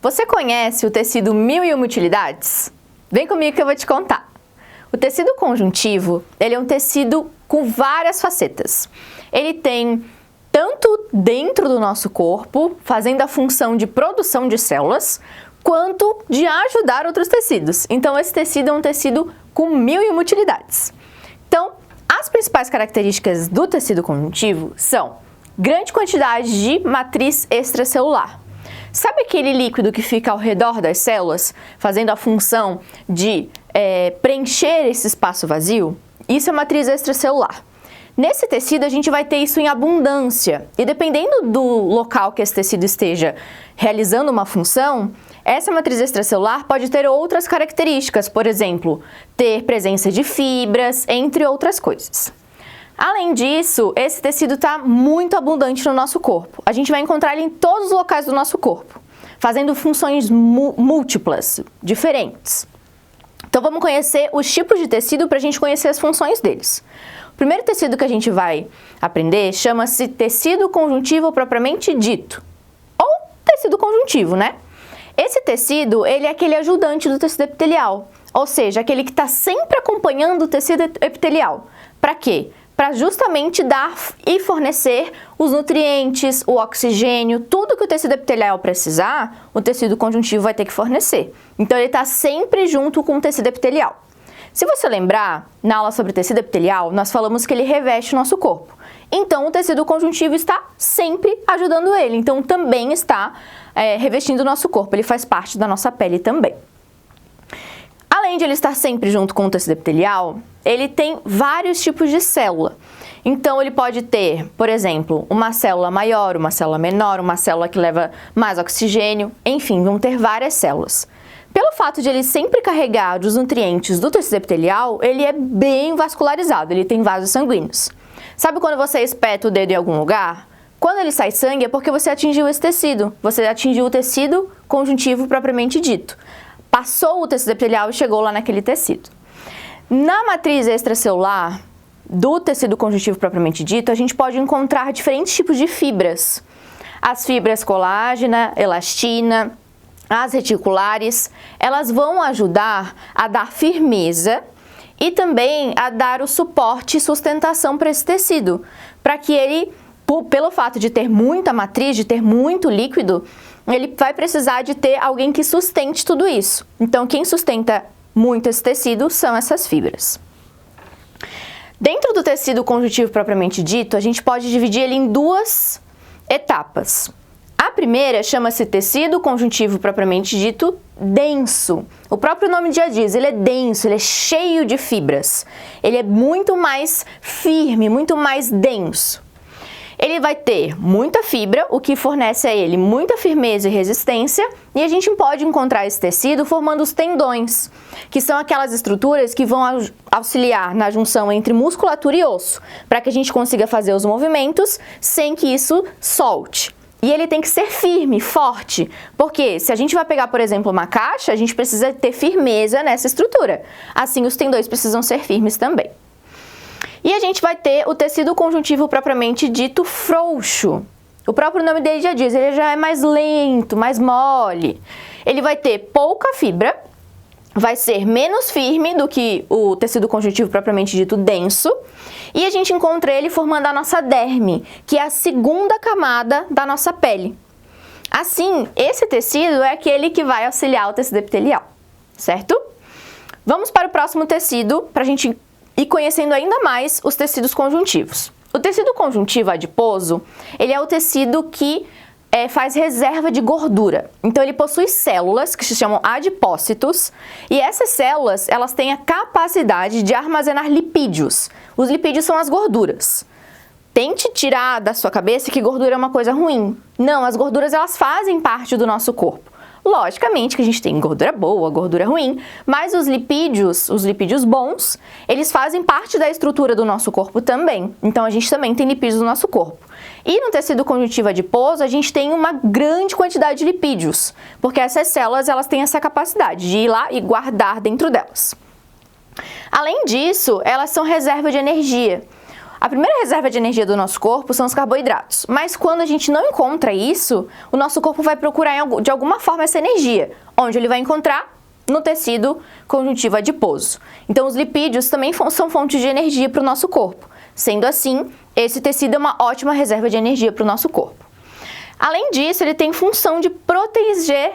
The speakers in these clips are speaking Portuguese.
Você conhece o tecido Mil e Uma Utilidades? Vem comigo que eu vou te contar. O tecido conjuntivo, ele é um tecido com várias facetas. Ele tem tanto dentro do nosso corpo, fazendo a função de produção de células, quanto de ajudar outros tecidos. Então, esse tecido é um tecido com mil e uma utilidades. Então, as principais características do tecido conjuntivo são grande quantidade de matriz extracelular. Sabe aquele líquido que fica ao redor das células, fazendo a função de preencher esse espaço vazio? Isso é matriz extracelular. Nesse tecido, a gente vai ter isso em abundância. E dependendo do local que esse tecido esteja realizando uma função, essa matriz extracelular pode ter outras características, por exemplo, ter presença de fibras, entre outras coisas. Além disso, esse tecido está muito abundante no nosso corpo. A gente vai encontrar ele em todos os locais do nosso corpo, fazendo funções múltiplas, diferentes. Então, vamos conhecer os tipos de tecido para a gente conhecer as funções deles. O primeiro tecido que a gente vai aprender chama-se tecido conjuntivo propriamente dito, ou tecido conjuntivo, né? Esse tecido, ele é aquele ajudante do tecido epitelial, ou seja, aquele que está sempre acompanhando o tecido epitelial. Para quê? Para justamente dar e fornecer os nutrientes, o oxigênio, tudo que o tecido epitelial precisar, o tecido conjuntivo vai ter que fornecer. Então, ele está sempre junto com o tecido epitelial. Se você lembrar, na aula sobre tecido epitelial, nós falamos que ele reveste o nosso corpo. Então, o tecido conjuntivo está sempre ajudando ele. Então, também está revestindo o nosso corpo. Ele faz parte da nossa pele também. Além de ele estar sempre junto com o tecido epitelial, ele tem vários tipos de célula. Então, ele pode ter, por exemplo, uma célula maior, uma célula menor, uma célula que leva mais oxigênio, enfim, vão ter várias células. Pelo fato de ele sempre carregar os nutrientes do tecido epitelial, ele é bem vascularizado, ele tem vasos sanguíneos. Sabe quando você espeta o dedo em algum lugar? Quando ele sai sangue é porque você atingiu esse tecido, você atingiu o tecido conjuntivo propriamente dito. Passou o tecido epitelial e chegou lá naquele tecido. Na matriz extracelular do tecido conjuntivo propriamente dito, a gente pode encontrar diferentes tipos de fibras. As fibras colágena, elastina, as reticulares, elas vão ajudar a dar firmeza e também a dar o suporte e sustentação para esse tecido, para que ele, pelo fato de ter muita matriz, de ter muito líquido, ele vai precisar de ter alguém que sustente tudo isso. Então, quem sustenta muito esse tecido são essas fibras. Dentro do tecido conjuntivo propriamente dito, a gente pode dividir ele em duas etapas. A primeira chama-se tecido conjuntivo propriamente dito denso. O próprio nome já diz, ele é denso, ele é cheio de fibras. Ele é muito mais firme, muito mais denso. Ele vai ter muita fibra, o que fornece a ele muita firmeza e resistência, e a gente pode encontrar esse tecido formando os tendões, que são aquelas estruturas que vão auxiliar na junção entre musculatura e osso, para que a gente consiga fazer os movimentos sem que isso solte. E ele tem que ser firme, forte, porque se a gente vai pegar, por exemplo, uma caixa, a gente precisa ter firmeza nessa estrutura. Assim, os tendões precisam ser firmes também. E a gente vai ter o tecido conjuntivo propriamente dito frouxo. O próprio nome dele já diz, ele já é mais lento, mais mole. Ele vai ter pouca fibra, vai ser menos firme do que o tecido conjuntivo propriamente dito denso. E a gente encontra ele formando a nossa derme, que é a segunda camada da nossa pele. Assim, esse tecido é aquele que vai auxiliar o tecido epitelial, certo? Vamos para o próximo tecido, para a gente ir conhecendo ainda mais os tecidos conjuntivos. O tecido conjuntivo adiposo, ele é o tecido que faz reserva de gordura. Então, ele possui células que se chamam adipócitos, e essas células, elas têm a capacidade de armazenar lipídios. Os lipídios são as gorduras. Tente tirar da sua cabeça que gordura é uma coisa ruim. Não, as gorduras, elas fazem parte do nosso corpo. Logicamente que a gente tem gordura boa, gordura ruim, mas os lipídios bons, eles fazem parte da estrutura do nosso corpo também. Então, a gente também tem lipídios no nosso corpo. E no tecido conjuntivo adiposo, a gente tem uma grande quantidade de lipídios, porque essas células, elas têm essa capacidade de ir lá e guardar dentro delas. Além disso, elas são reserva de energia. A primeira reserva de energia do nosso corpo são os carboidratos, mas quando a gente não encontra isso, o nosso corpo vai procurar de alguma forma essa energia, onde ele vai encontrar no tecido conjuntivo adiposo. Então, os lipídios também são fontes de energia para o nosso corpo. Sendo assim, esse tecido é uma ótima reserva de energia para o nosso corpo. Além disso, ele tem função de proteger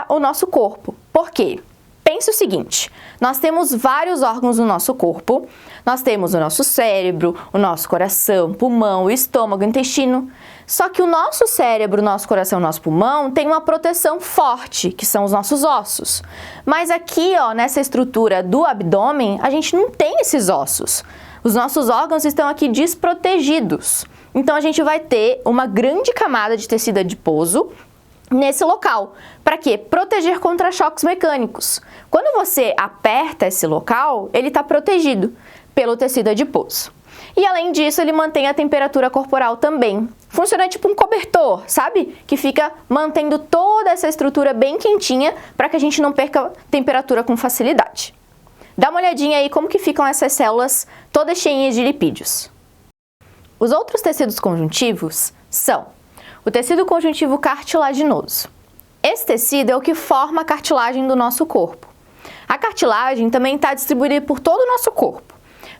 o nosso corpo. Por quê? Pense o seguinte, nós temos vários órgãos no nosso corpo, nós temos o nosso cérebro, o nosso coração, pulmão, estômago, intestino, só que o nosso cérebro, o nosso coração, o nosso pulmão tem uma proteção forte, que são os nossos ossos. Mas aqui, ó, nessa estrutura do abdômen, a gente não tem esses ossos. Os nossos órgãos estão aqui desprotegidos. Então, a gente vai ter uma grande camada de tecido adiposo nesse local. Para quê? Proteger contra choques mecânicos. Quando você aperta esse local, ele está protegido pelo tecido adiposo. E além disso, ele mantém a temperatura corporal também. Funciona tipo um cobertor, sabe? Que fica mantendo toda essa estrutura bem quentinha para que a gente não perca temperatura com facilidade. Dá uma olhadinha aí como que ficam essas células todas cheias de lipídios. Os outros tecidos conjuntivos são o tecido conjuntivo cartilaginoso. Esse tecido é o que forma a cartilagem do nosso corpo. A cartilagem também está distribuída por todo o nosso corpo,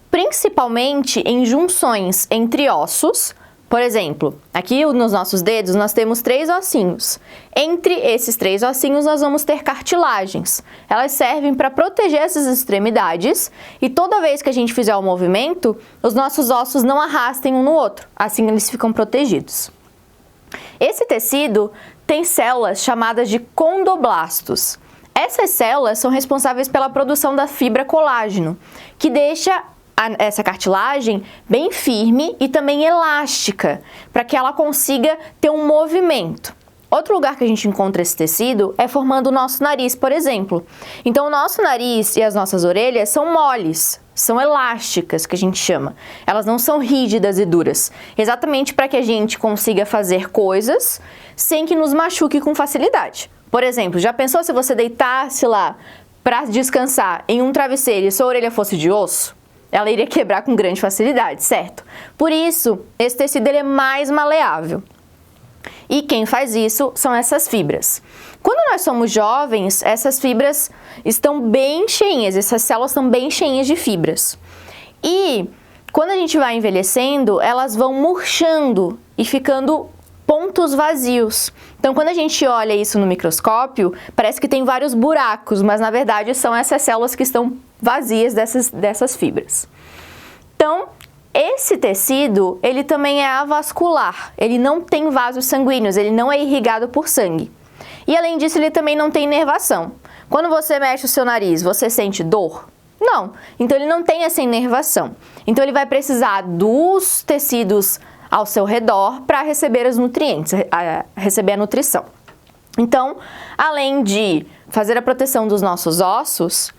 principalmente em junções entre ossos. Por exemplo, aqui nos nossos dedos nós temos 3 ossinhos. Entre esses 3 ossinhos nós vamos ter cartilagens. Elas servem para proteger essas extremidades e toda vez que a gente fizer o movimento, os nossos ossos não arrastem um no outro, assim eles ficam protegidos. Esse tecido tem células chamadas de condoblastos. Essas células são responsáveis pela produção da fibra colágeno, que deixa essa cartilagem bem firme e também elástica, para que ela consiga ter um movimento. Outro lugar que a gente encontra esse tecido é formando o nosso nariz, por exemplo. Então, o nosso nariz e as nossas orelhas são moles, são elásticas, que a gente chama. Elas não são rígidas e duras, exatamente para que a gente consiga fazer coisas sem que nos machuque com facilidade. Por exemplo, já pensou se você deitasse lá para descansar em um travesseiro e sua orelha fosse de osso? Ela iria quebrar com grande facilidade, certo? Por isso, esse tecido ele é mais maleável. E quem faz isso são essas fibras. Quando nós somos jovens, essas fibras estão bem cheinhas, essas células estão bem cheinhas de fibras. E quando a gente vai envelhecendo, elas vão murchando e ficando pontos vazios. Então, quando a gente olha isso no microscópio, parece que tem vários buracos, mas na verdade são essas células que estão vazias dessas fibras. Então, esse tecido, ele também é avascular, ele não tem vasos sanguíneos, ele não é irrigado por sangue. E além disso, ele também não tem inervação. Quando você mexe o seu nariz, você sente dor? Não. Então, ele não tem essa inervação. Então, ele vai precisar dos tecidos ao seu redor para receber os nutrientes, receber a nutrição. Então, além de fazer a proteção dos nossos ossos,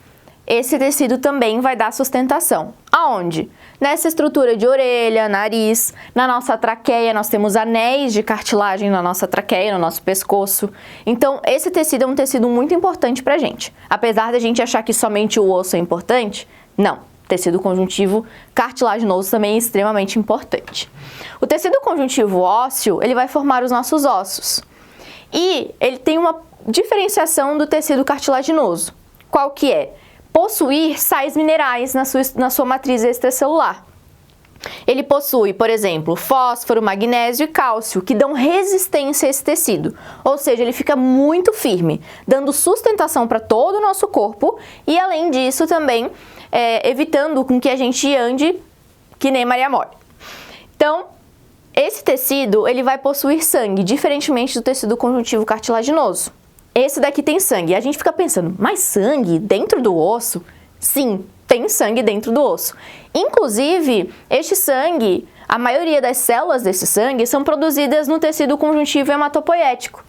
esse tecido também vai dar sustentação. Aonde? Nessa estrutura de orelha, nariz, na nossa traqueia, nós temos anéis de cartilagem na nossa traqueia, no nosso pescoço. Então, esse tecido é um tecido muito importante pra gente. Apesar da gente achar que somente o osso é importante, não. Tecido conjuntivo cartilaginoso também é extremamente importante. O tecido conjuntivo ósseo, ele vai formar os nossos ossos. E ele tem uma diferenciação do tecido cartilaginoso. Qual que é? Possuir sais minerais na sua matriz extracelular. Ele possui, por exemplo, fósforo, magnésio e cálcio, que dão resistência a esse tecido. Ou seja, ele fica muito firme, dando sustentação para todo o nosso corpo e, além disso, também evitando com que a gente ande que nem Maria Mole. Então, esse tecido ele vai possuir sangue, diferentemente do tecido conjuntivo cartilaginoso. Esse daqui tem sangue. E a gente fica pensando, mas sangue dentro do osso? Sim, tem sangue dentro do osso. Inclusive, este sangue, a maioria das células desse sangue são produzidas no tecido conjuntivo hematopoético.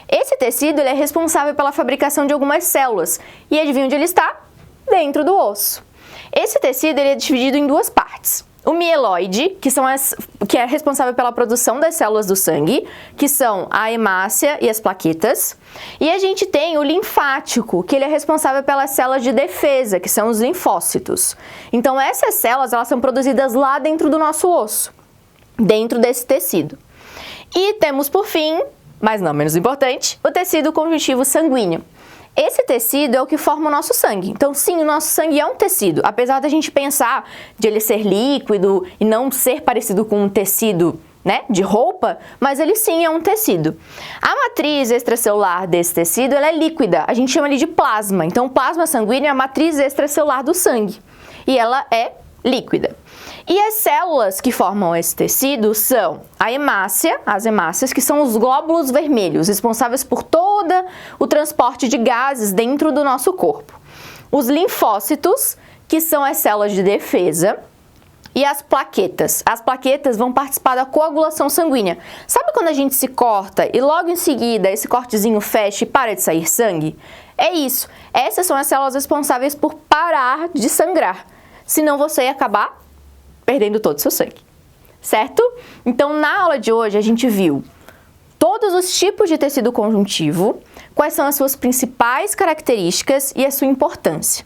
Esse tecido ele é responsável pela fabricação de algumas células. E adivinha onde ele está? Dentro do osso. Esse tecido ele é dividido em duas partes. o mieloide, que é responsável pela produção das células do sangue, que são a hemácia e as plaquetas. E a gente tem o linfático, que ele é responsável pelas células de defesa, que são os linfócitos. Então essas células, elas são produzidas lá dentro do nosso osso, dentro desse tecido. E temos, por fim, mas não menos importante, o tecido conjuntivo sanguíneo. Esse tecido é o que forma o nosso sangue. Então, sim, o nosso sangue é um tecido. Apesar da gente pensar de ele ser líquido e não ser parecido com um tecido, né, de roupa, mas ele sim é um tecido. A matriz extracelular desse tecido, ela é líquida. A gente chama ele de plasma. Então, o plasma sanguíneo é a matriz extracelular do sangue. E ela é líquida. E as células que formam esse tecido são a hemácia, as hemácias, que são os glóbulos vermelhos, responsáveis por todo o transporte de gases dentro do nosso corpo. Os linfócitos, que são as células de defesa, e as plaquetas. As plaquetas vão participar da coagulação sanguínea. Sabe quando a gente se corta e logo em seguida esse cortezinho fecha e para de sair sangue? É isso. Essas são as células responsáveis por parar de sangrar. Senão você ia acabar perdendo todo o seu sangue, certo? Então, na aula de hoje, a gente viu todos os tipos de tecido conjuntivo, quais são as suas principais características e a sua importância.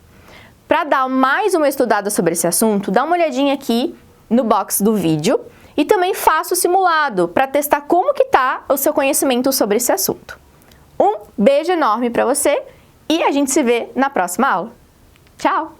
Para dar mais uma estudada sobre esse assunto, dá uma olhadinha aqui no box do vídeo e também faça o simulado para testar como que tá o seu conhecimento sobre esse assunto. Um beijo enorme para você e a gente se vê na próxima aula. Tchau!